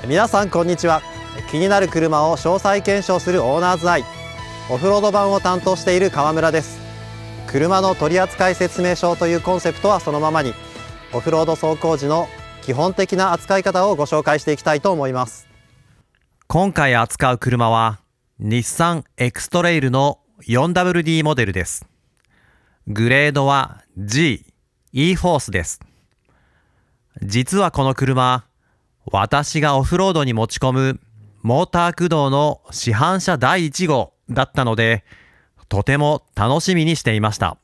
皆さんこんにちは。気になる車を詳細検証するオーナーズアイ、オフロード版を担当している川村です。車の取扱説明書というコンセプトはそのままに、オフロード走行時の基本的な扱い方をご紹介していきたいと思います。今回扱う車は日産エクストレイルの 4WD モデルです。グレードは G、E フォースです。実はこの車、私がオフロードに持ち込むモーター駆動の市販車第1号だったので、とても楽しみにしていました。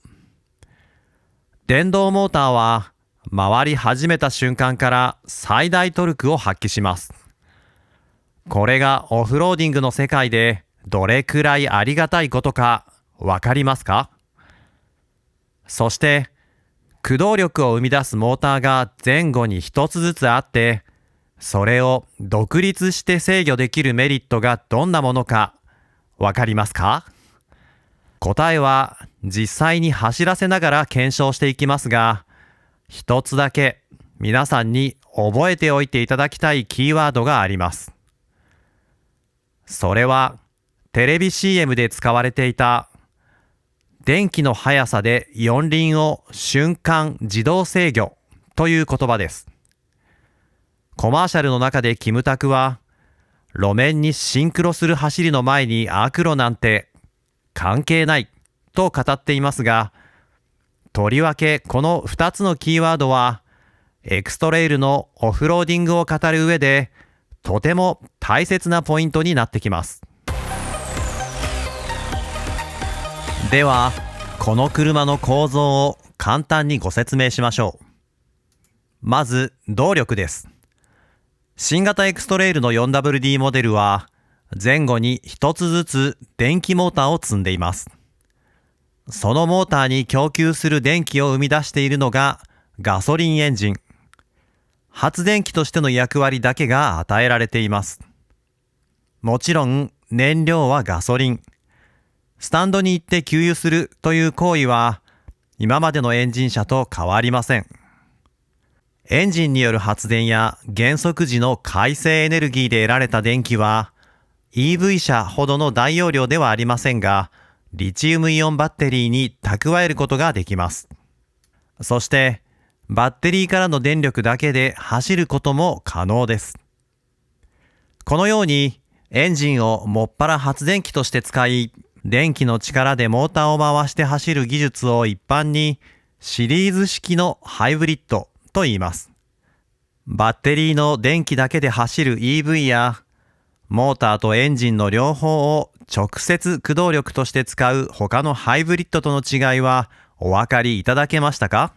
電動モーターは回り始めた瞬間から最大トルクを発揮します。これがオフローディングの世界でどれくらいありがたいことかわかりますか？そして駆動力を生み出すモーターが前後に一つずつあって、それを独立して制御できるメリットがどんなものかわかりますか？答えは実際に走らせながら検証していきますが、一つだけ皆さんに覚えておいていただきたいキーワードがあります。それはテレビ CM で使われていた電気の速さで四輪を瞬間自動制御という言葉です。コマーシャルの中でキムタクは、路面にシンクロする走りの前に悪路なんて関係ないと語っていますが、とりわけこの2つのキーワードはエクストレイルのオフローディングを語る上でとても大切なポイントになってきます。ではこの車の構造を簡単にご説明しましょう。まず動力です。新型エクストレイルの 4WD モデルは前後に一つずつ電気モーターを積んでいます。そのモーターに供給する電気を生み出しているのがガソリンエンジン。発電機としての役割だけが与えられています。もちろん燃料はガソリン。スタンドに行って給油するという行為は今までのエンジン車と変わりません。エンジンによる発電や減速時の回生エネルギーで得られた電気は EV 車ほどの大容量ではありませんが、リチウムイオンバッテリーに蓄えることができます。そしてバッテリーからの電力だけで走ることも可能です。このようにエンジンをもっぱら発電機として使い、電気の力でモーターを回して走る技術を一般にシリーズ式のハイブリッドと言います。バッテリーの電気だけで走る EV やモーターとエンジンの両方を直接駆動力として使う他のハイブリッドとの違いはお分かりいただけましたか？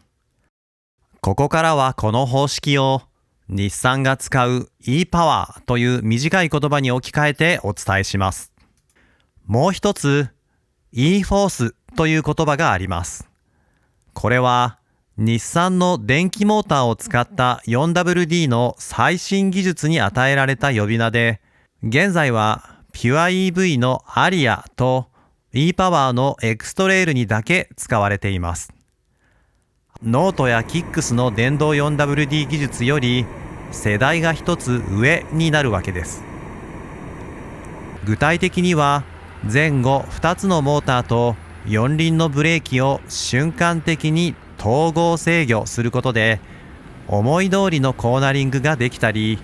ここからはこの方式を日産が使う e-Power という短い言葉に置き換えてお伝えします。もう一つ e-Force という言葉があります。これは日産の電気モーターを使った 4WD の最新技術に与えられた呼び名で、現在はピュア EV のアリアと e-Power のエクストレイルにだけ使われています。ノートやキックスの電動 4WD 技術より世代が一つ上になるわけです。具体的には前後2つのモーターと四輪のブレーキを瞬間的に統合制御することで思い通りのコーナリングができたり、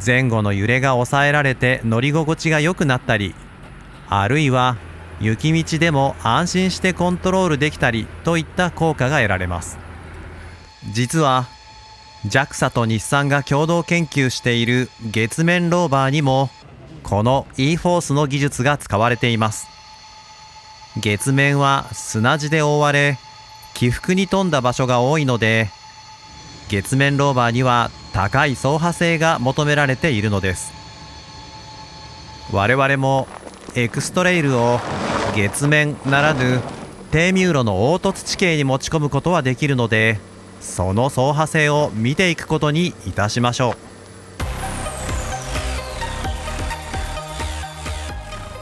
前後の揺れが抑えられて乗り心地が良くなったり、あるいは雪道でも安心してコントロールできたりといった効果が得られます。実は JAXA と日産が共同研究している月面ローバーにもこの e-Force の技術が使われています。月面は砂地で覆われ起伏に富んだ場所が多いので、月面ローバーには高い走破性が求められているのです。我々もエクストレイルを月面ならぬ低ミューロの凹凸地形に持ち込むことはできるので、その走破性を見ていくことにいたしましょう。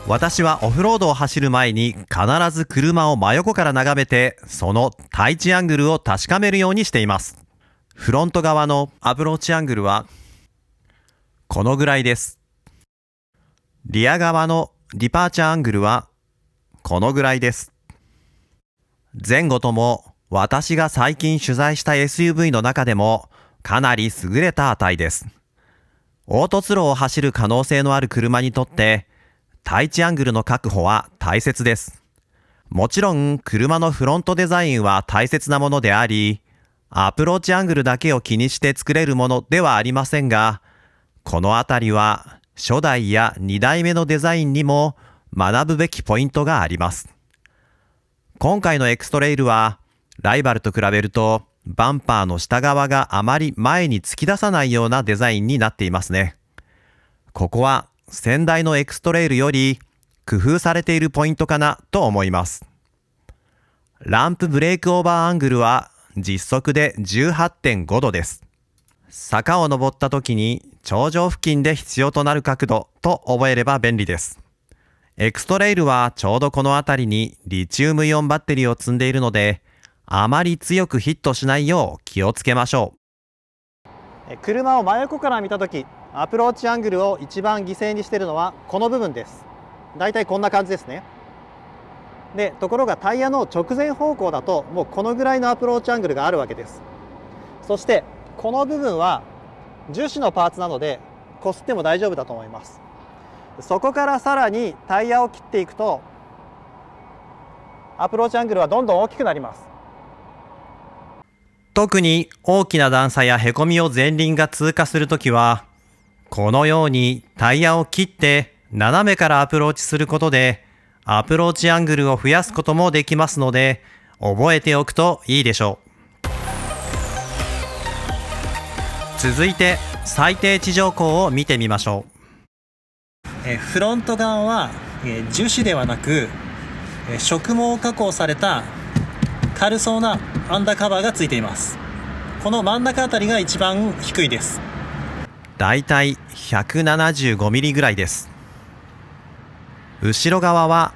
私はオフロードを走る前に必ず車を真横から眺めて、その対地アングルを確かめるようにしています。フロント側のアプローチアングルはこのぐらいです。リア側のディパーチャーアングルはこのぐらいです。前後とも私が最近取材した SUV の中でもかなり優れた値です。凹凸路を走る可能性のある車にとって対地アングルの確保は大切です。もちろん車のフロントデザインは大切なものであり、アプローチアングルだけを気にして作れるものではありませんが、このあたりは初代や2代目のデザインにも学ぶべきポイントがあります。今回のエクストレイルはライバルと比べるとバンパーの下側があまり前に突き出さないようなデザインになっていますね。ここは先代のエクストレイルより工夫されているポイントかなと思います。ランプブレークオーバーアングルは実測で 18.5 度です。坂を登った時に頂上付近で必要となる角度と覚えれば便利です。エクストレイルはちょうどこの辺りにリチウムイオンバッテリーを積んでいるので、あまり強くヒットしないよう気をつけましょう。車を真横から見た時、アプローチアングルを一番犠牲にしているのはこの部分です。だいたいこんな感じですね。で、ところがタイヤの直前方向だともうこのぐらいのアプローチアングルがあるわけです。そしてこの部分は樹脂のパーツなのでこすっても大丈夫だと思います。そこからさらにタイヤを切っていくとアプローチアングルはどんどん大きくなります。特に大きな段差やへこみを前輪が通過するときは、このようにタイヤを切って斜めからアプローチすることでアプローチアングルを増やすこともできますので、覚えておくといいでしょう。続いて最低地上高を見てみましょう。フロント側は樹脂ではなく植毛加工された軽そうなアンダーカバーがついています。この真ん中あたりが一番低いです。だいたい175ミリぐらいです。後ろ側は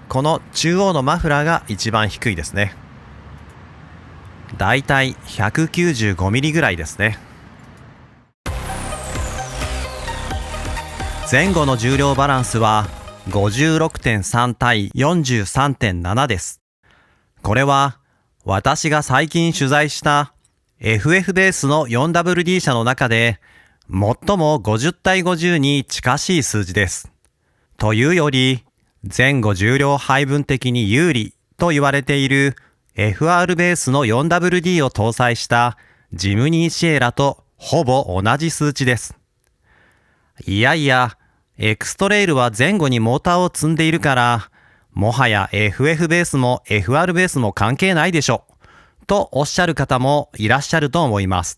この中央のマフラーが一番低いですね。だいたい195ミリぐらいですね。前後の重量バランスは 56.3 対 43.7 です。これは私が最近取材した FF ベースの 4WD 車の中で最も50対50に近しい数字です。というより前後重量配分的に有利と言われている FR ベースの 4WD を搭載したジムニーシエラとほぼ同じ数値です。いやいや、エクストレイルは前後にモーターを積んでいるから、もはや FF ベースも FR ベースも関係ないでしょ、とおっしゃる方もいらっしゃると思います。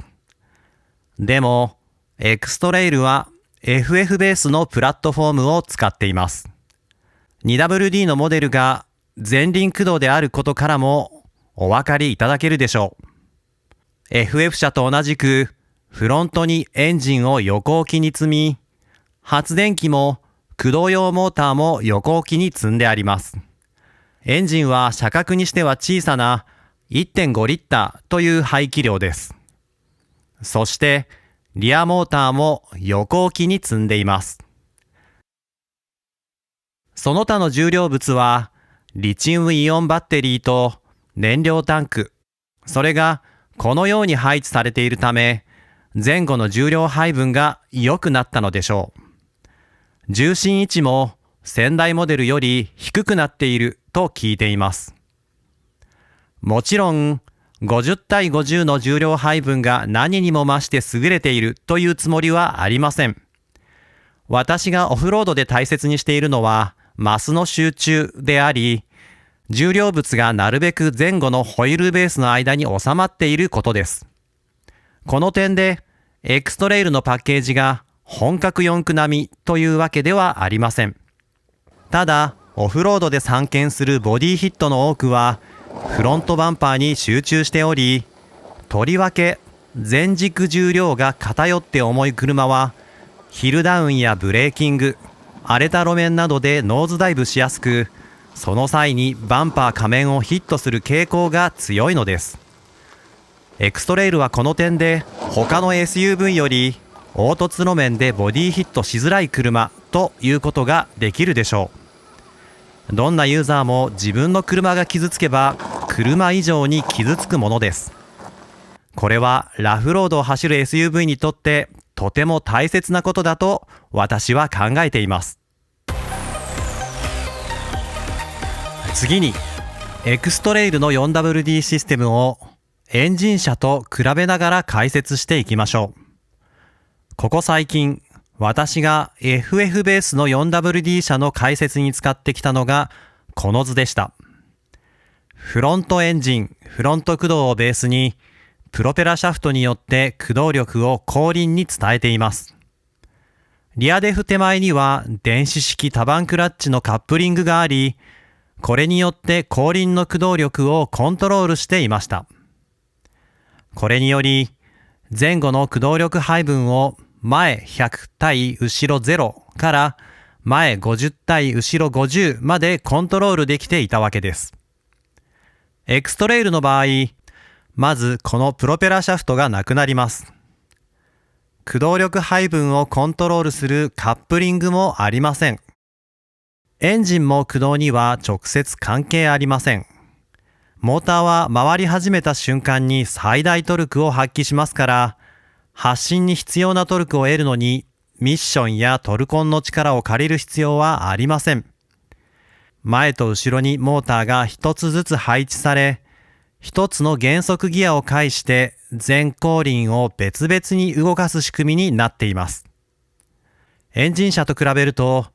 でも、エクストレイルは FF ベースのプラットフォームを使っています。2WD のモデルが前輪駆動であることからもお分かりいただけるでしょう。FF 車と同じくフロントにエンジンを横置きに積み、発電機も駆動用モーターも横置きに積んであります。エンジンは車格にしては小さな 1.5 リッターという排気量です。そしてリアモーターも横置きに積んでいます。その他の重量物はリチウムイオンバッテリーと燃料タンク、それがこのように配置されているため、前後の重量配分が良くなったのでしょう。重心位置も先代モデルより低くなっていると聞いています。もちろん50対50の重量配分が何にも増して優れているというつもりはありません。私がオフロードで大切にしているのはマスの集中であり、重量物がなるべく前後のホイールベースの間に収まっていることです。この点でエクストレイルのパッケージが本格四駆並みというわけではありません。ただオフロードで散見するボディヒットの多くはフロントバンパーに集中しており、とりわけ前軸重量が偏って重い車はヒルダウンやブレーキング、荒れた路面などでノーズダイブしやすく、その際にバンパー仮面をヒットする傾向が強いのです。エクストレイルはこの点で他の SUV より凹凸路面でボディヒットしづらい車ということができるでしょう。どんなユーザーも自分の車が傷つけば車以上に傷つくものです。これはラフロードを走る SUV にとってとても大切なことだと私は考えています。次にエクストレイルの 4WD システムをエンジン車と比べながら解説していきましょう。ここ最近私が FF ベースの 4WD 車の解説に使ってきたのがこの図でした。フロントエンジン、フロント駆動をベースにプロペラシャフトによって駆動力を後輪に伝えています。リアデフ手前には電子式多板クラッチのカップリングがあり、これによって後輪の駆動力をコントロールしていました。これにより前後の駆動力配分を前100対後ろ0から前50対後ろ50までコントロールできていたわけです。エクストレイルの場合、まずこのプロペラシャフトがなくなります。駆動力配分をコントロールするカップリングもありません。エンジンも駆動には直接関係ありません。モーターは回り始めた瞬間に最大トルクを発揮しますから、発進に必要なトルクを得るのにミッションやトルコンの力を借りる必要はありません。前と後ろにモーターが一つずつ配置され、一つの減速ギアを介して前後輪を別々に動かす仕組みになっています。エンジン車と比べると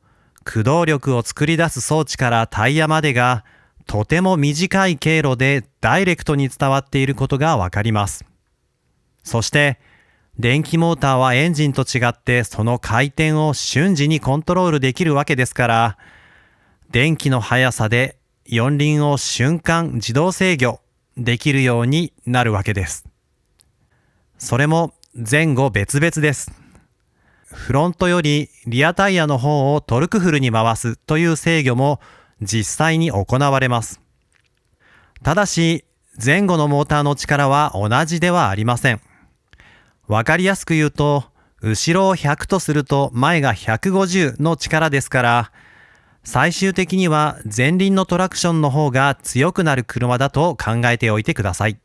駆動力を作り出す装置からタイヤまでがとても短い経路でダイレクトに伝わっていることがわかります。そして電気モーターはエンジンと違ってその回転を瞬時にコントロールできるわけですから、電気の速さで四輪を瞬間自動制御できるようになるわけです。それも前後別々です。フロントよりリアタイヤの方をトルクフルに回すという制御も実際に行われます。ただし前後のモーターの力は同じではありません。わかりやすく言うと、後ろを100とすると前が150の力ですから、最終的には前輪のトラクションの方が強くなる車だと考えておいてください。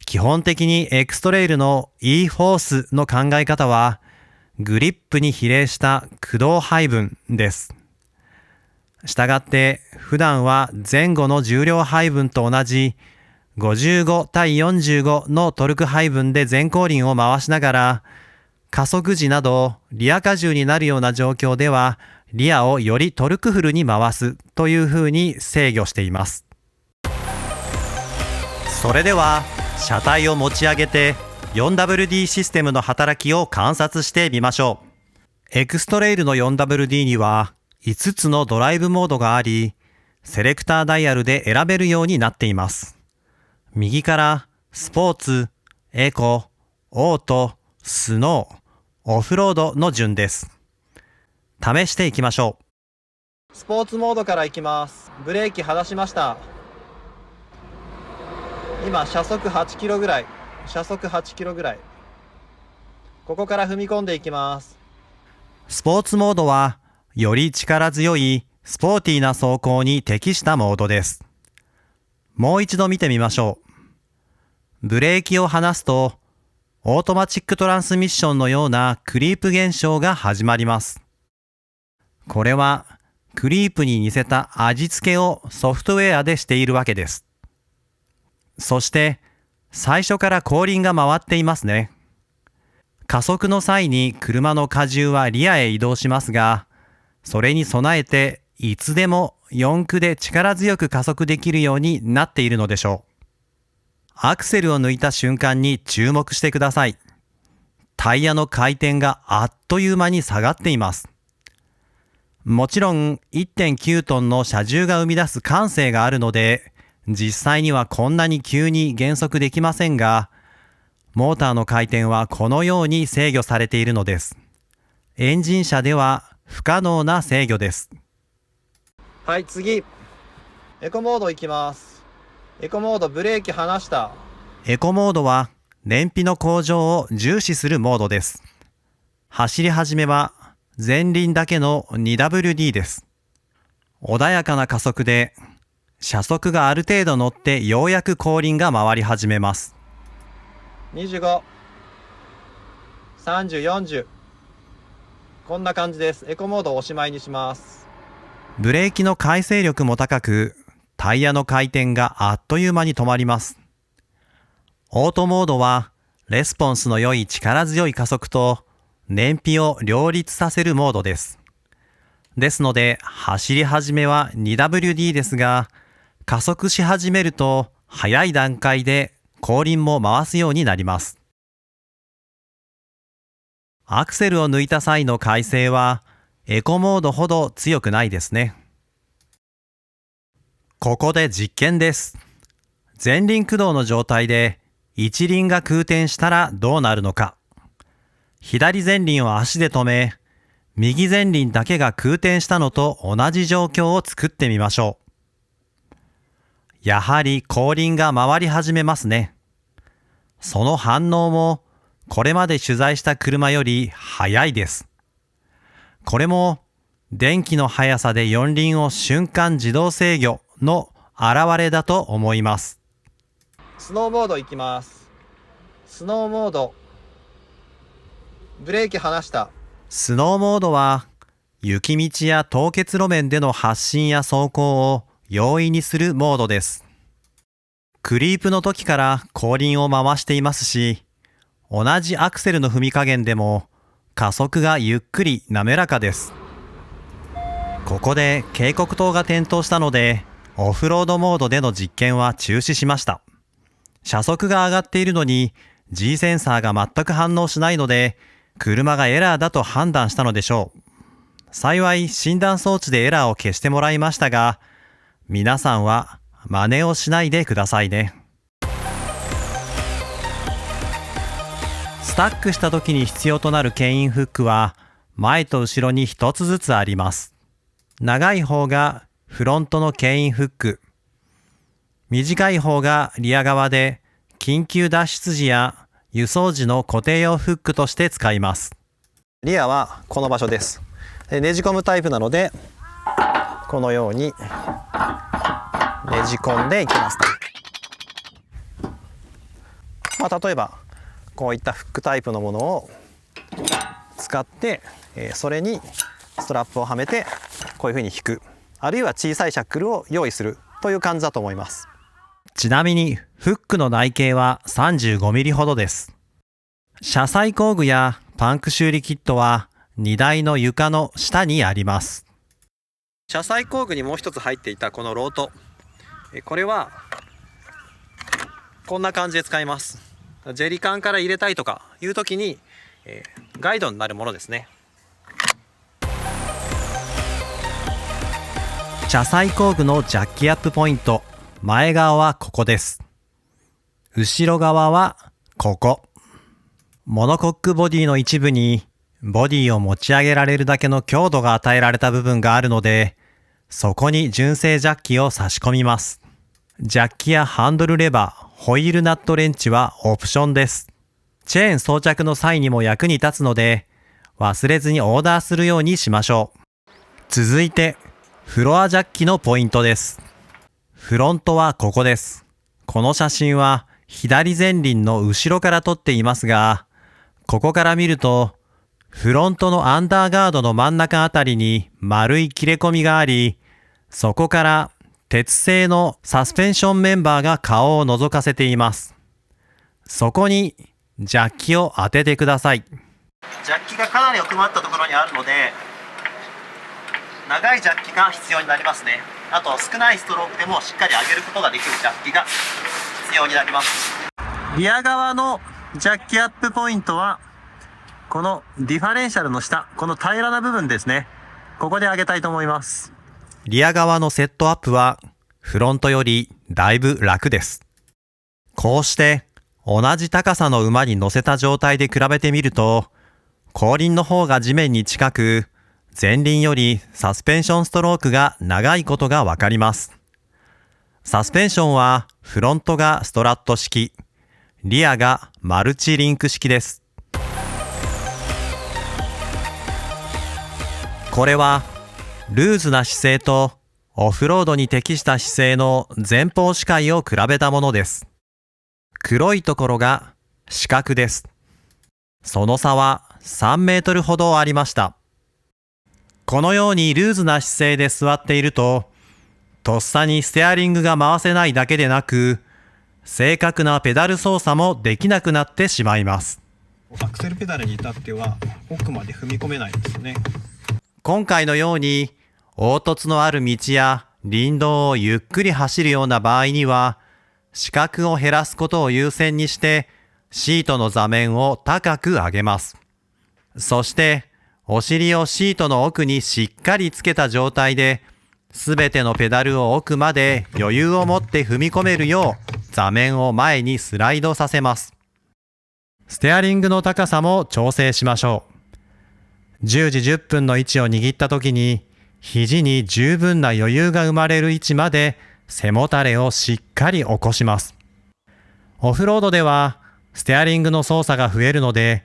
基本的にエクストレイルの E フォースの考え方は、グリップに比例した駆動配分です。したがって普段は前後の重量配分と同じ55対45のトルク配分で前後輪を回しながら、加速時などリア荷重になるような状況ではリアをよりトルクフルに回すというふうに制御しています。それでは車体を持ち上げて 4WD システムの働きを観察してみましょう。エクストレイルの 4WD には5つのドライブモードがあり、セレクターダイヤルで選べるようになっています。右からスポーツ、エコ、オート、スノー、オフロードの順です。試していきましょう。スポーツモードからいきます。ブレーキ離しました。今車速8キロぐらい。ここから踏み込んでいきます。スポーツモードはより力強いスポーティーな走行に適したモードです。もう一度見てみましょう。ブレーキを離すとオートマチックトランスミッションのようなクリープ現象が始まります。これはクリープに似せた味付けをソフトウェアでしているわけです。そして最初から後輪が回っていますね。加速の際に車の荷重はリアへ移動しますが、それに備えていつでも4駆で力強く加速できるようになっているのでしょう。アクセルを抜いた瞬間に注目してください。タイヤの回転があっという間に下がっています。もちろん 1.9 トンの車重が生み出す感性があるので、実際にはこんなに急に減速できませんが、モーターの回転はこのように制御されているのです。エンジン車では不可能な制御です。はい、次。エコモードいきます。エコモードブレーキ離した。エコモードは燃費の向上を重視するモードです。走り始めは前輪だけの 2WD です。穏やかな加速で車速がある程度乗ってようやく後輪が回り始めます。25、30、40、こんな感じです。エコモードをおしまいにします。ブレーキの回生力も高く、タイヤの回転があっという間に止まります。オートモードはレスポンスの良い力強い加速と燃費を両立させるモードです。ですので走り始めは 2WD ですが、加速し始めると早い段階で後輪も回すようになります。アクセルを抜いた際の回生はエコモードほど強くないですね。ここで実験です。前輪駆動の状態で一輪が空転したらどうなるのか。左前輪を足で止め、右前輪だけが空転したのと同じ状況を作ってみましょう。やはり後輪が回り始めますね。その反応もこれまで取材した車より速いです。これも電気の速さで四輪を瞬間自動制御の表れだと思います。スノーモードいきます。スノーモード、ブレーキ離した。スノーモードは雪道や凍結路面での発進や走行を容易にするモードです。クリープの時から後輪を回していますし、同じアクセルの踏み加減でも加速がゆっくり滑らかです。ここで警告灯が点灯したので、オフロードモードでの実験は中止しました。車速が上がっているのに G センサーが全く反応しないので、車がエラーだと判断したのでしょう。幸い診断装置でエラーを消してもらいましたが、皆さんは真似をしないでくださいね。スタックした時に必要となる牽引フックは前と後ろに一つずつあります。長い方がフロントの牽引フック、短い方がリア側で緊急脱出時や輸送時の固定用フックとして使います。リアはこの場所です。ねじ込むタイプなので、このようにねじ込んでいきます。例えばこういったフックタイプのものを使って、それにストラップをはめてこういうふうに引く、あるいは小さいシャックルを用意するという感じだと思います。ちなみにフックの内径は 35mm ほどです。車載工具やパンク修理キットは荷台の床の下にあります。車載工具にもう一つ入っていたこのロート、これはこんな感じで使います。ジェリカンから入れたいとかいう時に、ガイドになるものですね。車載工具のジャッキアップポイント、前側はここです。後ろ側はここ。モノコックボディの一部にボディを持ち上げられるだけの強度が与えられた部分があるので、そこに純正ジャッキを差し込みます。ジャッキやハンドルレバー、ホイールナットレンチはオプションです。チェーン装着の際にも役に立つので、忘れずにオーダーするようにしましょう。続いて、フロアジャッキのポイントです。フロントはここです。この写真は左前輪の後ろから撮っていますが、ここから見ると、フロントのアンダーガードの真ん中あたりに丸い切れ込みがあり、そこから鉄製のサスペンションメンバーが顔を覗かせています。そこにジャッキを当ててください。ジャッキがかなり奥まったところにあるので、長いジャッキが必要になりますね。あと少ないストロークでもしっかり上げることができるジャッキが必要になります。リア側のジャッキアップポイントはこのディファレンシャルの下、この平らな部分ですね。ここで上げたいと思います。リア側のセットアップはフロントよりだいぶ楽です。こうして同じ高さの馬に乗せた状態で比べてみると、後輪の方が地面に近く、前輪よりサスペンションストロークが長いことがわかります。サスペンションはフロントがストラット式、リアがマルチリンク式です。これはルーズな姿勢とオフロードに適した姿勢の前方視界を比べたものです。黒いところが死角です。その差は3メートルほどありました。このようにルーズな姿勢で座っていると、とっさにステアリングが回せないだけでなく、正確なペダル操作もできなくなってしまいます。アクセルペダルに至っては奥まで踏み込めないですね。今回のように凹凸のある道や林道をゆっくり走るような場合には、死角を減らすことを優先にしてシートの座面を高く上げます。そしてお尻をシートの奥にしっかりつけた状態で、すべてのペダルを奥まで余裕を持って踏み込めるよう座面を前にスライドさせます。ステアリングの高さも調整しましょう。10時10分の位置を握った時に、肘に十分な余裕が生まれる位置まで背もたれをしっかり起こします。オフロードではステアリングの操作が増えるので、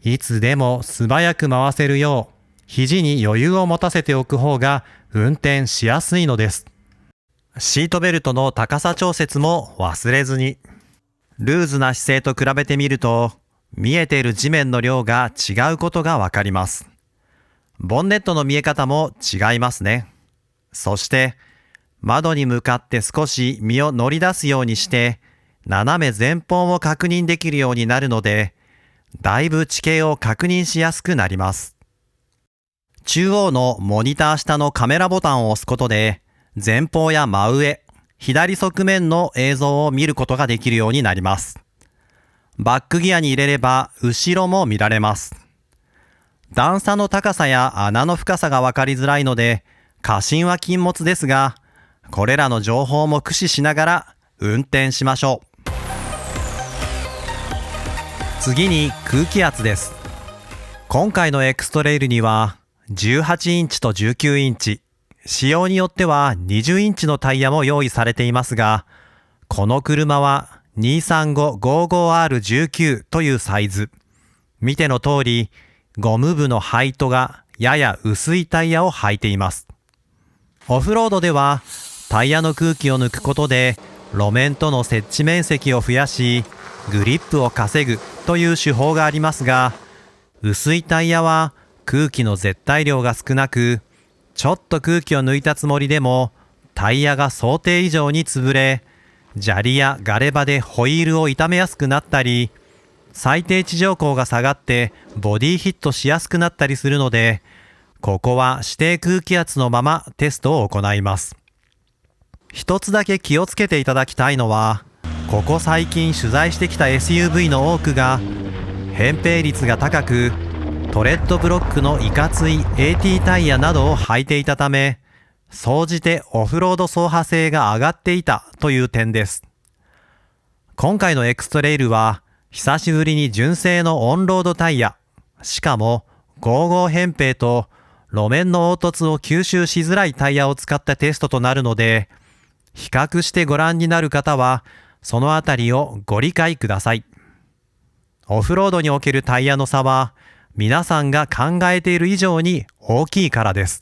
いつでも素早く回せるよう肘に余裕を持たせておく方が運転しやすいのです。シートベルトの高さ調節も忘れずに。ルーズな姿勢と比べてみると、見えている地面の量が違うことがわかります。ボンネットの見え方も違いますね。そして窓に向かって少し身を乗り出すようにして斜め前方を確認できるようになるので、だいぶ地形を確認しやすくなります。中央のモニター下のカメラボタンを押すことで、前方や真上、左側面の映像を見ることができるようになります。バックギアに入れれば後ろも見られます。段差の高さや穴の深さが分かりづらいので、過信は禁物ですが、これらの情報も駆使しながら運転しましょう。次に空気圧です。今回のエクストレイルには18インチと19インチ、仕様によっては20インチのタイヤも用意されていますが、この車は 235-55R19 というサイズ。見ての通り、ゴム部のハイトがやや薄いタイヤを履いています。オフロードではタイヤの空気を抜くことで路面との接地面積を増やし、グリップを稼ぐという手法がありますが、薄いタイヤは空気の絶対量が少なく、ちょっと空気を抜いたつもりでもタイヤが想定以上に潰れ、砂利やガレ場でホイールを傷めやすくなったり、最低地上高が下がってボディヒットしやすくなったりするので、ここは指定空気圧のままテストを行います。一つだけ気をつけていただきたいのは、ここ最近取材してきた SUV の多くが扁平率が高く、トレッドブロックのいかつい AT タイヤなどを履いていたため、総じてオフロード走破性が上がっていたという点です。今回のエクストレイルは久しぶりに純正のオンロードタイヤ、しかも55扁平と路面の凹凸を吸収しづらいタイヤを使ったテストとなるので、比較してご覧になる方はそのあたりをご理解ください。オフロードにおけるタイヤの差は皆さんが考えている以上に大きいからです。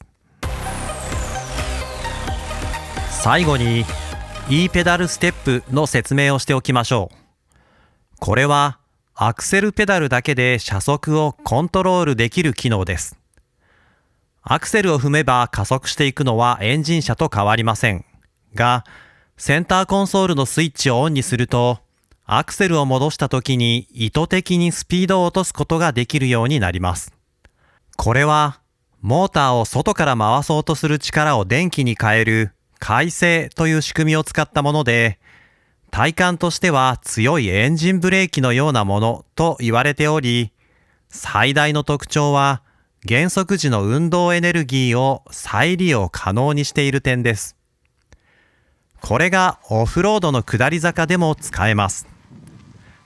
最後に E ペダルステップの説明をしておきましょう。これはアクセルペダルだけで車速をコントロールできる機能です。アクセルを踏めば加速していくのはエンジン車と変わりませんが、センターコンソールのスイッチをオンにすると、アクセルを戻した時に意図的にスピードを落とすことができるようになります。これはモーターを外から回そうとする力を電気に変える回生という仕組みを使ったもので、体感としては強いエンジンブレーキのようなものと言われており、最大の特徴は減速時の運動エネルギーを再利用可能にしている点です。これがオフロードの下り坂でも使えます。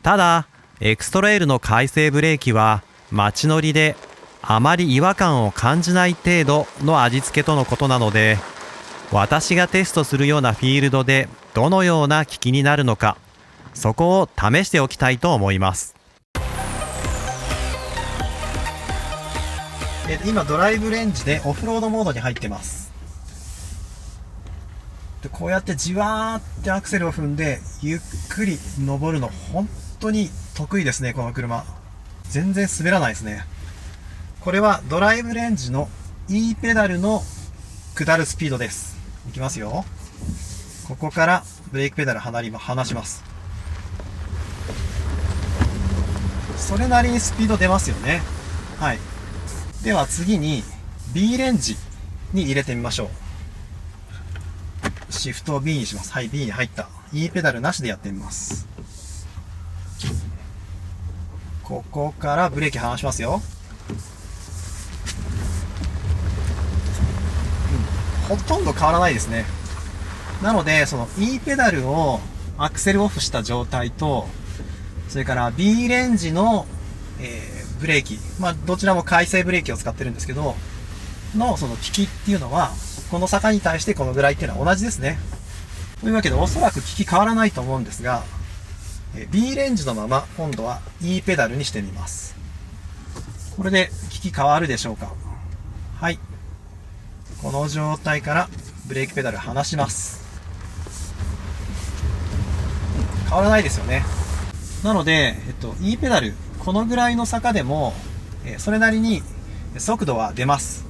ただ、エクストレイルの回生ブレーキは街乗りであまり違和感を感じない程度の味付けとのことなので、私がテストするようなフィールドでどのような効きになるのか、そこを試しておきたいと思います。今ドライブレンジでオフロードモードに入ってます。でこうやってじわーってアクセルを踏んでゆっくり登るの本当に得意ですね。この車全然滑らないですね。これはドライブレンジの E ペダルの下るスピードです。いきますよ。ここからブレーキペダル離します。それなりにスピード出ますよね。はい。では次に B レンジに入れてみましょう。シフトを B にします。はい、B に入った。E ペダルなしでやってみます。ここからブレーキ離しますよ。ほとんど変わらないですね。なので、その E ペダルをアクセルオフした状態と、それから B レンジの、ブレーキ、どちらも回生ブレーキを使ってるんですけど、その効きっていうのは、この坂に対してこのぐらいっていうのは同じですね。というわけで、おそらく効き変わらないと思うんですが、B レンジのまま、今度は E ペダルにしてみます。これで効き変わるでしょうか。はい。この状態からブレーキペダル離します。変わらないですよね。なので、E ペダル、このぐらいの坂でも、それなりに速度は出ます。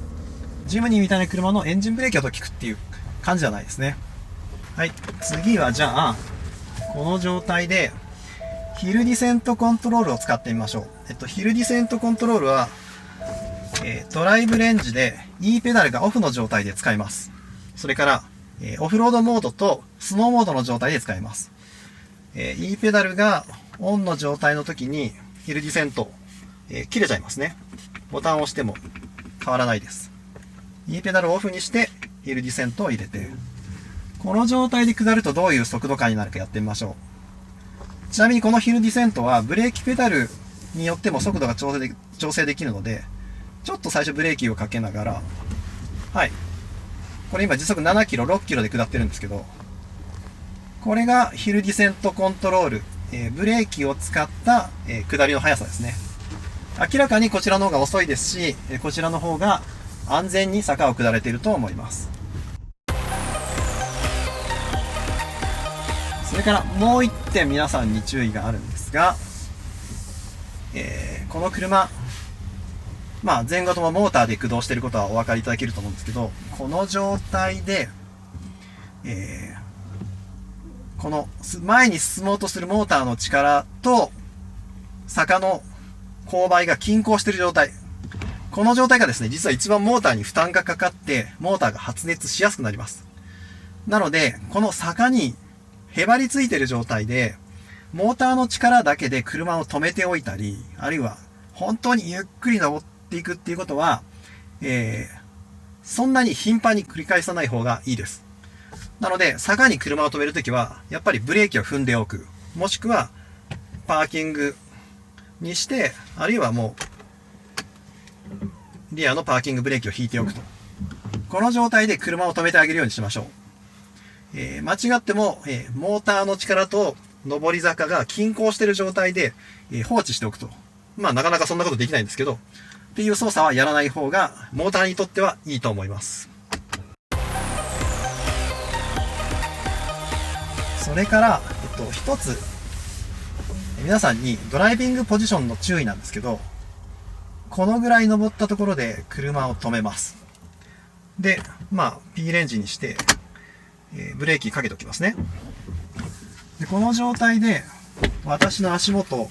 ジムニーみたいな車のエンジンブレーキだと効くっていう感じじゃないですね。はい。次はじゃあ、この状態で、ヒルディセントコントロールを使ってみましょう。ヒルディセントコントロールは、ドライブレンジで E ペダルがオフの状態で使います。それから、オフロードモードとスノーモードの状態で使います。E ペダルがオンの状態の時にヒルディセント、切れちゃいますね。ボタンを押しても変わらないです。E ペダルをオフにしてヒルディセントを入れて、この状態で下るとどういう速度感になるかやってみましょう。ちなみにこのヒルディセントはブレーキペダルによっても速度が調整できるので、ちょっと最初ブレーキをかけながら、はい。これ今時速7キロ、6キロで下ってるんですけど、これがヒルディセントコントロール、ブレーキを使った、下りの速さですね。明らかにこちらの方が遅いですし、こちらの方が安全に坂を下れていると思います。それからもう一点皆さんに注意があるんですが、この車、前後ともモーターで駆動していることはお分かりいただけると思うんですけど、この状態で、この前に進もうとするモーターの力と坂の勾配が均衡している状態。この状態がですね、実は一番モーターに負担がかかって、モーターが発熱しやすくなります。なので、この坂にへばりついている状態で、モーターの力だけで車を止めておいたり、あるいは本当にゆっくり登っていくっていうことは、そんなに頻繁に繰り返さない方がいいです。なので、坂に車を止めるときは、やっぱりブレーキを踏んでおく。もしくは、パーキングにして、あるいはもう、リアのパーキングブレーキを引いておくと。この状態で車を止めてあげるようにしましょう。間違っても、モーターの力と上り坂が均衡している状態で、放置しておくと。なかなかそんなことできないんですけど、っていう操作はやらない方が、モーターにとってはいいと思います。それから、一つ、皆さんにドライビングポジションの注意なんですけど、このぐらい登ったところで車を止めます。で、P レンジにして、ブレーキかけておきますね。で、この状態で、私の足元、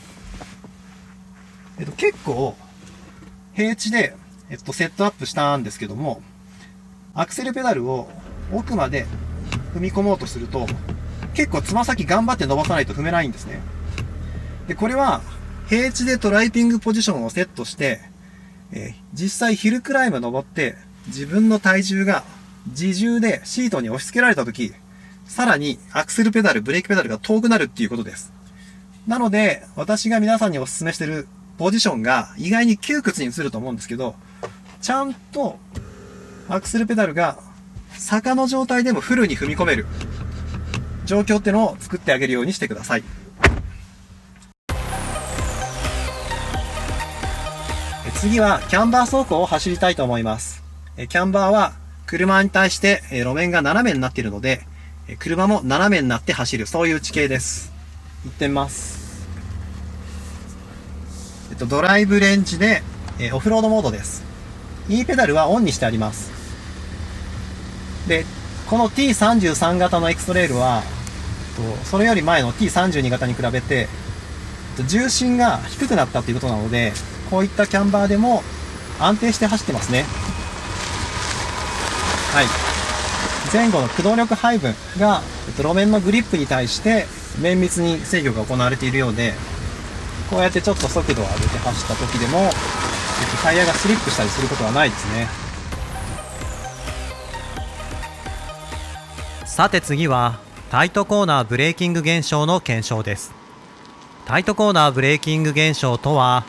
結構、平地で、セットアップしたんですけども、アクセルペダルを奥まで踏み込もうとすると、結構つま先頑張って伸ばさないと踏めないんですね。で、これは、平地でドライビングポジションをセットして、実際ヒルクライム登って、自分の体重が自重でシートに押し付けられたとき、さらにアクセルペダル、ブレーキペダルが遠くなるっていうことです。なので、私が皆さんにお勧めしているポジションが意外に窮屈に映ると思うんですけど、ちゃんとアクセルペダルが坂の状態でもフルに踏み込める状況ってのを作ってあげるようにしてください。次はキャンバー走行を走りたいと思います。キャンバーは車に対して路面が斜めになっているので、車も斜めになって走る、そういう地形です。行ってみます。ドライブレンジでオフロードモードです。E ペダルはオンにしてあります。で、この T33 型のエクストレイルは、それより前の T32 型に比べて、重心が低くなったということなので、こういったキャンバーでも安定して走ってますね。はい。前後の駆動力配分が、路面のグリップに対して綿密に制御が行われているようで、こうやってちょっと速度を上げて走った時でも、タイヤがスリップしたりすることはないですね。さて次はタイトコーナーブレーキング現象の検証です。タイトコーナーブレーキング現象とは、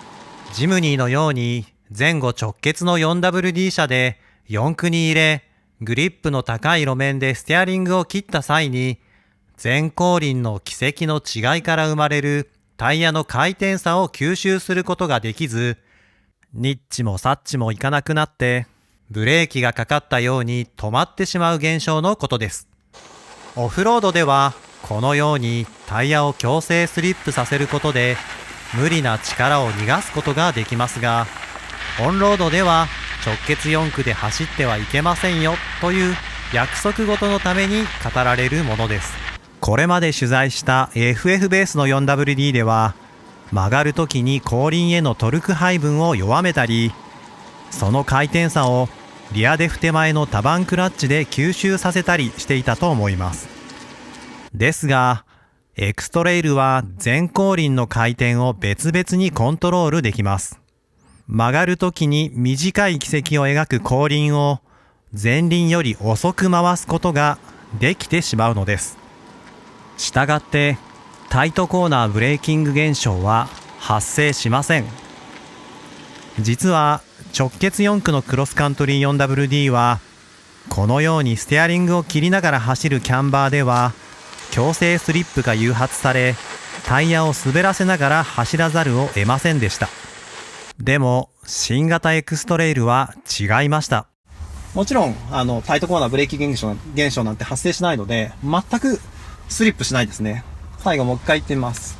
ジムニーのように前後直結の 4WD 車で4駆に入れ、グリップの高い路面でステアリングを切った際に、前後輪の軌跡の違いから生まれるタイヤの回転差を吸収することができず、ニッチもサッチもいかなくなって、ブレーキがかかったように止まってしまう現象のことです。オフロードでは、このようにタイヤを強制スリップさせることで、無理な力を逃がすことができますが、オンロードでは直結4駆で走ってはいけませんよという約束事のために語られるものです。これまで取材した FF ベースの 4WD では、曲がるときに後輪へのトルク配分を弱めたり、その回転差をリアデフ手前の多番クラッチで吸収させたりしていたと思います。ですが、エクストレイルは前後輪の回転を別々にコントロールできます。曲がるときに短い軌跡を描く後輪を前輪より遅く回すことができてしまうのです。したがってタイトコーナーブレーキング現象は発生しません。実は直結4駆のクロスカントリー 4WD はこのようにステアリングを切りながら走るキャンバーでは強制スリップが誘発され、タイヤを滑らせながら走らざるを得ませんでした。でも新型エクストレイルは違いました。もちろんタイトコーナーブレーキ現象なんて発生しないので、全くスリップしないですね。最後もう一回行ってみます。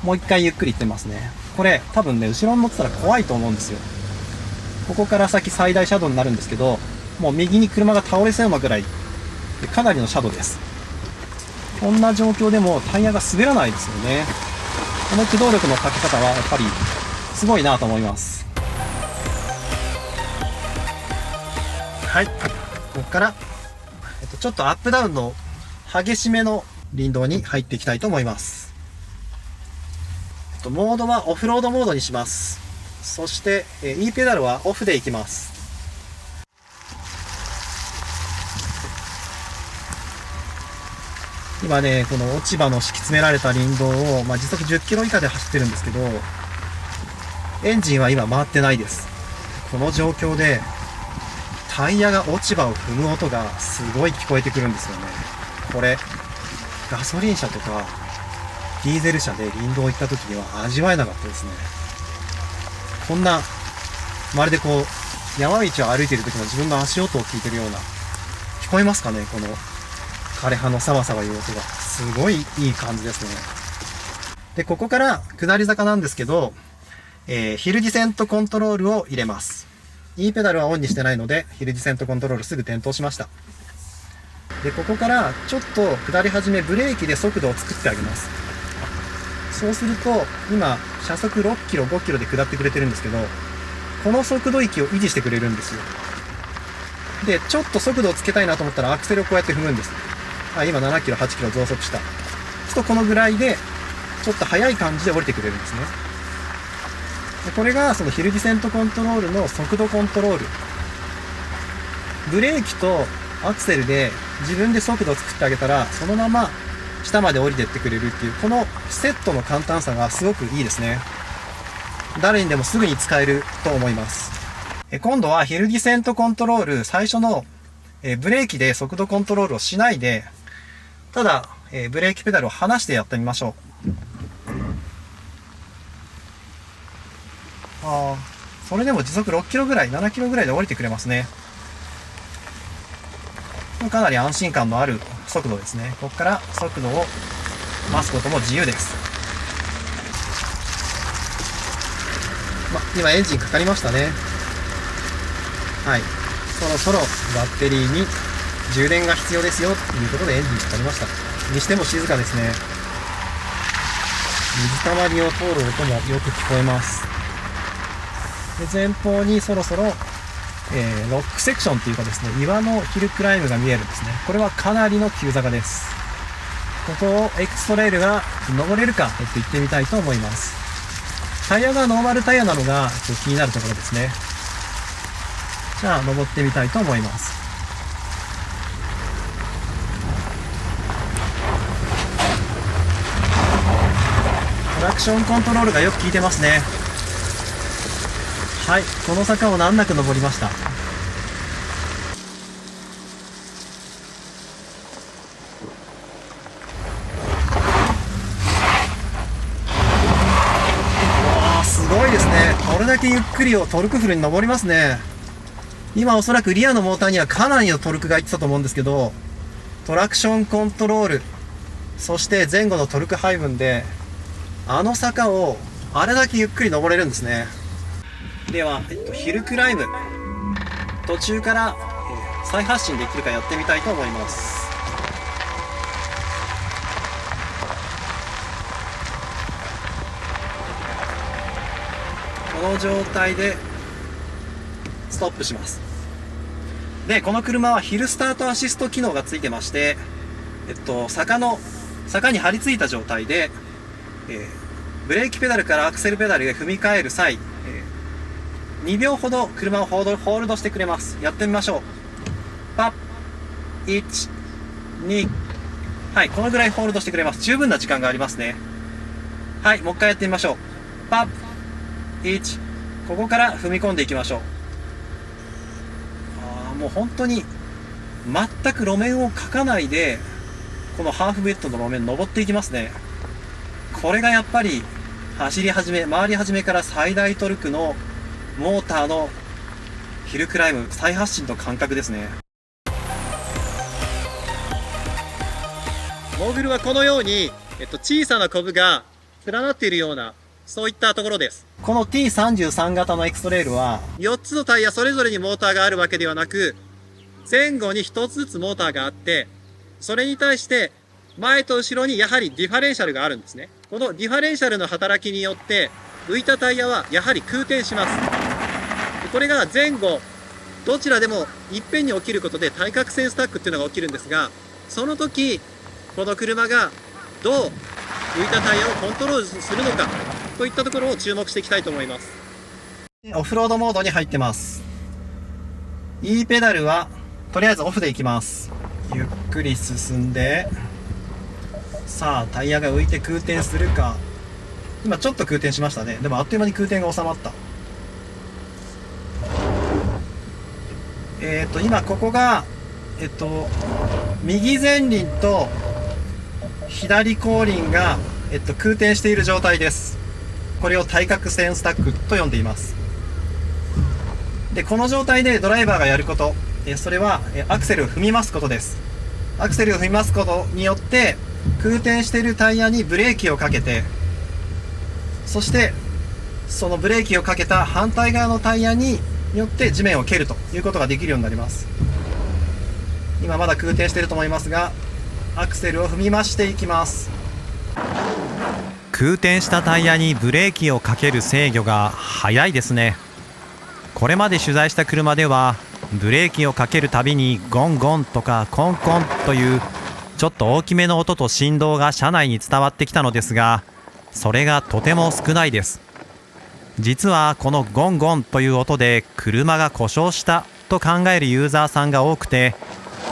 もう一回ゆっくり行ってみますね。これ多分ね、後ろに乗ってたら怖いと思うんですよ。ここから先最大車道になるんですけど、もう右に車が倒れそうなぐらいかなりの車道です。こんな状況でもタイヤが滑らないですよね。この駆動力のかけ方はやっぱりすごいなと思います。はい、ここからちょっとアップダウンの激しめの林道に入っていきたいと思います。モードはオフロードモードにします。そして E ペダルはオフでいきます。今ね、この落ち葉の敷き詰められた林道を、時速10キロ以下で走ってるんですけど、エンジンは今回ってないです。この状況でタイヤが落ち葉を踏む音がすごい聞こえてくるんですよね。これガソリン車とかディーゼル車で林道行った時には味わえなかったですね。こんなまるでこう山道を歩いている時の自分の足音を聞いてるような、聞こえますかね、この枯葉のサワサワいう音がすごいいい感じですね。で、ここから下り坂なんですけど、ヒルディセントコントロールを入れます。E ペダルはオンにしてないので、ヒルディセントコントロールすぐ点灯しました。で、ここからちょっと下り始め、ブレーキで速度を作ってあげます。そうすると、今、車速6キロ、5キロで下ってくれてるんですけど、この速度域を維持してくれるんですよ。で、ちょっと速度をつけたいなと思ったらアクセルをこうやって踏むんです。今7キロ、8キロ増速した。そうするとこのぐらいで、ちょっと速い感じで降りてくれるんですね。でこれがそのヒルディセントコントロールの速度コントロール。ブレーキとアクセルで自分で速度を作ってあげたら、そのまま下まで降りてってくれるっていう、このセットの簡単さがすごくいいですね。誰にでもすぐに使えると思います。今度はヒルディセントコントロール、最初のブレーキで速度コントロールをしないで、ただブレーキペダルを離してやってみましょう。それでも時速6キロぐらい、7キロぐらいで降りてくれますね。かなり安心感のある速度ですね。ここから速度を増すことも自由です。今エンジンかかりましたね。はい。そろそろバッテリーに充電が必要ですよということでエンジンかかりました。にしても静かですね。水たまりを通る音もよく聞こえます。で、前方にそろそろ、ロックセクションというかですね、岩のヒルクライムが見えるんですね。これはかなりの急坂です。ここをエクストレイルが登れるか、行ってみたいと思います。タイヤがノーマルタイヤなのが気になるところですね。じゃあ登ってみたいと思います。トラクションコントロールがよく効いてますね。はい、この坂を難なく登りました。すごいですね。これだけゆっくりをトルクフルに登りますね。今おそらくリアのモーターにはかなりのトルクがいってたと思うんですけど、トラクションコントロール、そして前後のトルク配分で、あの坂をあれだけゆっくり登れるんですね。では、ヒルクライム、途中から、再発進できるかやってみたいと思います。この状態でストップします。で、この車はヒルスタートアシスト機能がついてまして、坂に張り付いた状態で、ブレーキペダルからアクセルペダルへ踏み替える際、2秒ほど車をホールドしてくれます。やってみましょう。パッ、1、2、はい、このぐらいホールドしてくれます。十分な時間がありますね。はい、もう一回やってみましょう。パッ、1、ここから踏み込んでいきましょう。もう本当に全く路面をかかないでこのハーフベッドの路面登っていきますね。これがやっぱり回り始めから最大トルクのモーターのヒルクライム再発進の感覚ですね。モーグルはこのように、小さなコブが連なっているようなそういったところです。この T33 型のエクストレイルは4つのタイヤそれぞれにモーターがあるわけではなく、前後に1つずつモーターがあって、それに対して前と後ろにやはりディファレンシャルがあるんですね。このディファレンシャルの働きによって浮いたタイヤはやはり空転します。これが前後どちらでもいっぺんに起きることで対角線スタックっていうのが起きるんですが、その時この車がどう浮いたタイヤをコントロールするのかといったところを注目していきたいと思います。オフロードモードに入ってます。 E ペダルはとりあえずオフでいきます。ゆっくり進んで、さあタイヤが浮いて空転するか。今ちょっと空転しましたね。でもあっという間に空転が収まった。今ここが右前輪と左後輪が、空転している状態です。これを対角線スタックと呼んでいます。で、この状態でドライバーがやること、それはアクセルを踏みますことです。アクセルを踏みますことによって空転しているタイヤにブレーキをかけて、そしてそのブレーキをかけた反対側のタイヤによって地面を蹴るということができるようになります。今まだ空転していると思いますが、アクセルを踏み増していきます。空転したタイヤにブレーキをかける制御が速いですね。これまで取材した車ではブレーキをかけるたびにゴンゴンとかコンコンというちょっと大きめの音と振動が車内に伝わってきたのですが、それがとても少ないです。実はこのゴンゴンという音で車が故障したと考えるユーザーさんが多くて、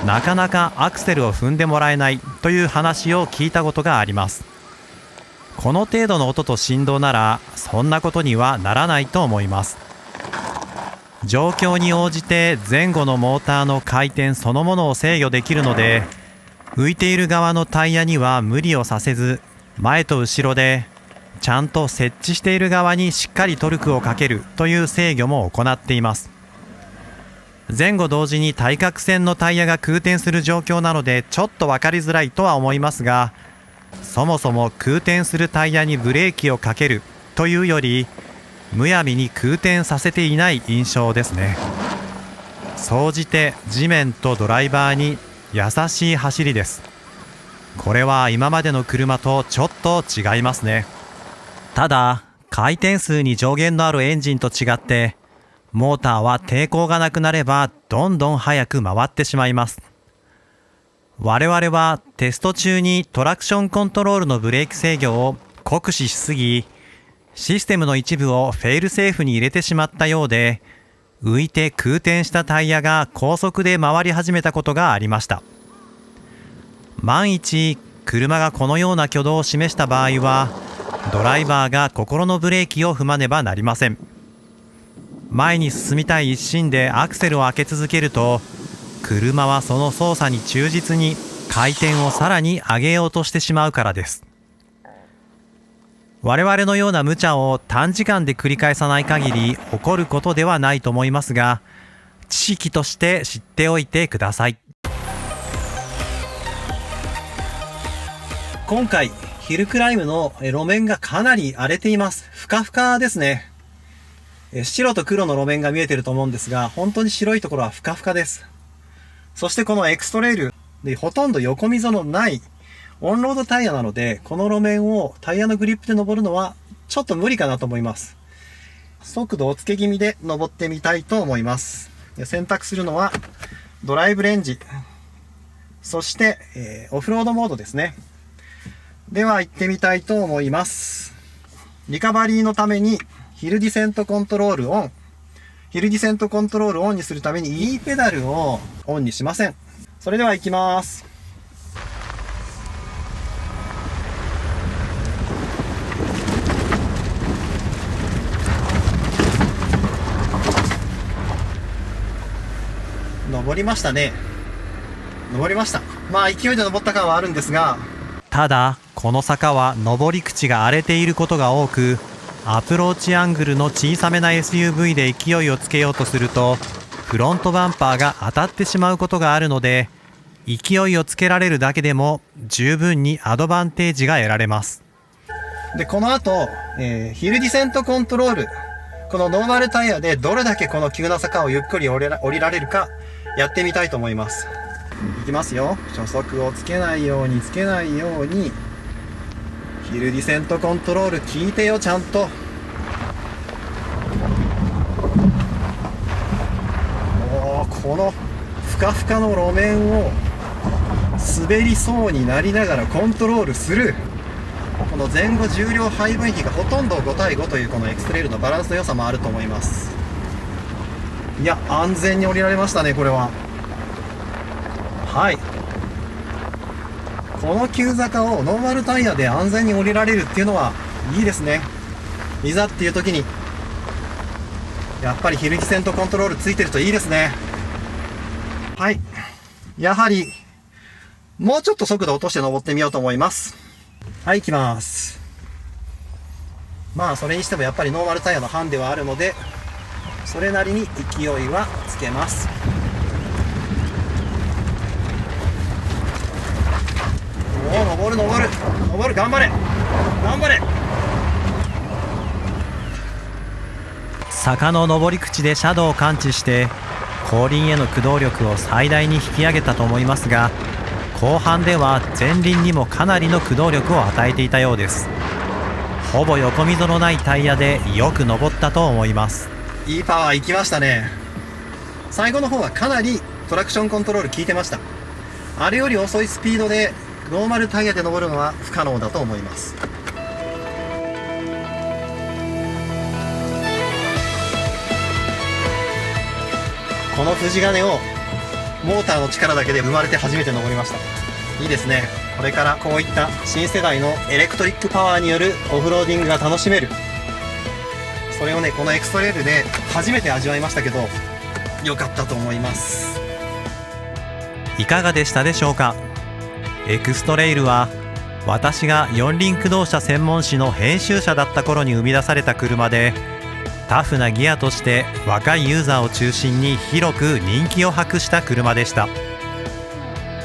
なかなかアクセルを踏んでもらえないという話を聞いたことがあります。この程度の音と振動ならそんなことにはならないと思います。状況に応じて前後のモーターの回転そのものを制御できるので、浮いている側のタイヤには無理をさせず、前と後ろでちゃんと設置している側にしっかりトルクをかけるという制御も行っています。前後同時に対角線のタイヤが空転する状況なのでちょっと分かりづらいとは思いますが、そもそも空転するタイヤにブレーキをかけるというよりむやみに空転させていない印象ですね。総じて地面とドライバーに優しい走りです。これは今までの車とちょっと違いますね。ただ回転数に上限のあるエンジンと違ってモーターは抵抗がなくなればどんどん速く回ってしまいます。我々はテスト中にトラクションコントロールのブレーキ制御を酷使しすぎ、システムの一部をフェイルセーフに入れてしまったようで、浮いて空転したタイヤが高速で回り始めたことがありました。万一車がこのような挙動を示した場合はドライバーが心のブレーキを踏まねばなりません。前に進みたい一心でアクセルを開け続けると車はその操作に忠実に回転をさらに上げようとしてしまうからです。我々のような無茶を短時間で繰り返さない限り起こることではないと思いますが、知識として知っておいてください。今回ヒルクライムの路面がかなり荒れています。ふかふかですね。白と黒の路面が見えていると思うんですが、本当に白いところはふかふかです。そしてこのエクストレイルでほとんど横溝のないオンロードタイヤなので、この路面をタイヤのグリップで登るのはちょっと無理かなと思います。速度をつけ気味で登ってみたいと思います。選択するのはドライブレンジ、そして、オフロードモードですね。では行ってみたいと思います。リカバリーのためにヒルディセントコントロールオン。ヒルディセントコントロールオンにするために E ペダルをオンにしません。それでは行きます。登りましたね。登りました。まあ勢いで登った感はあるんですが、ただこの坂は上り口が荒れていることが多く、アプローチアングルの小さめな SUV で勢いをつけようとするとフロントバンパーが当たってしまうことがあるので、勢いをつけられるだけでも十分にアドバンテージが得られます。でこの後、ヒルディセントコントロール、このノーマルタイヤでどれだけこの急な坂をゆっくり降りられるかやってみたいと思います。いきますよ。初速をつけないようにヒルディセントコントロール聞いてよ、ちゃんと。このふかふかの路面を滑りそうになりながらコントロールする、この前後重量配分比がほとんど5対5というこのエクストレイルのバランスの良さもあると思います。いや、安全に降りられましたね、これは。はい、この急坂をノーマルタイヤで安全に降りられるっていうのはいいですね。いざっていう時にやっぱりヒルディセントコントロールついてるといいですね。はい、やはりもうちょっと速度落として登ってみようと思います。はい、行きます。まあそれにしてもやっぱりノーマルタイヤのハンデはあるので、それなりに勢いはつけます。おお、登る頑張れ坂の上り口で車道を感知して後輪への駆動力を最大に引き上げたと思いますが、後半では前輪にもかなりの駆動力を与えていたようです。ほぼ横溝のないタイヤでよく登ったと思います。いいパワーいきましたね。最後の方はかなりトラクションコントロール効いてました。あれより遅いスピードでノーマルタイヤで登るのは不可能だと思います。この筋金をモーターの力だけで生まれて初めて登りました。いいですね。これからこういった新世代のエレクトリックパワーによるオフローディングが楽しめる、それをねこのエクストレイルで初めて味わいましたけど、良かったと思います。いかがでしたでしょうか。エクストレイルは私が四輪駆動車専門誌の編集者だった頃に生み出された車で、タフなギアとして若いユーザーを中心に広く人気を博した車でした。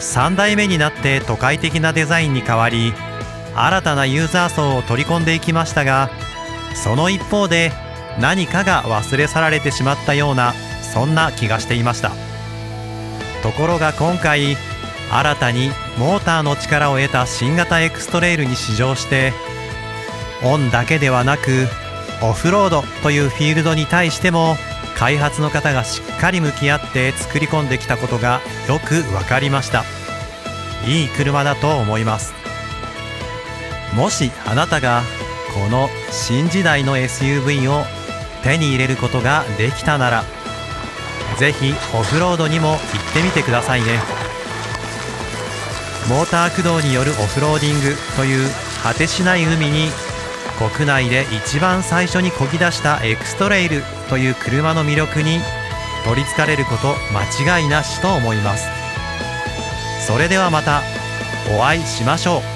3代目になって都会的なデザインに変わり、新たなユーザー層を取り込んでいきましたが、その一方で何かが忘れ去られてしまったような、そんな気がしていました。ところが今回、新たにモーターの力を得た新型エクストレイルに試乗して、オンだけではなくオフロードというフィールドに対しても開発の方がしっかり向き合って作り込んできたことがよく分かりました。いい車だと思います。もしあなたがこの新時代の SUV を手に入れることができたなら、ぜひオフロードにも行ってみてくださいね。モーター駆動によるオフローディングという果てしない海に、国内で一番最初にこぎ出したエクストレイルという車の魅力に取りつかれること間違いなしと思います。それではまたお会いしましょう。